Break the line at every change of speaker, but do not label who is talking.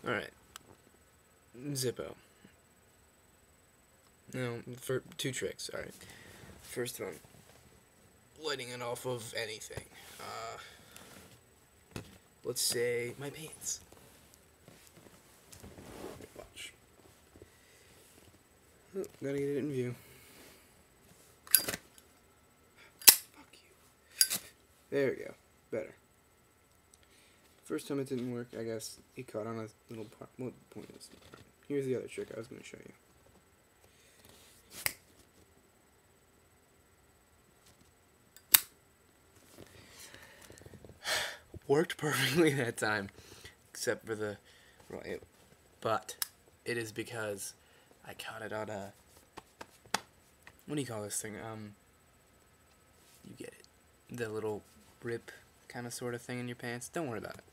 Alright. Zippo. No, for 2 tricks, alright. First one. Lighting it off of anything. Let's say my pants. Watch. Oh, gotta get it in view. Fuck you. There we go. Better. First time it didn't work, I guess it caught on a little part. What the point is? Here's the other trick I was going to show you. Worked perfectly that time, except for the right. But it is because I caught it on a, what do you call this thing? You get it. The little rip kind of sort of thing in your pants. Don't worry about it.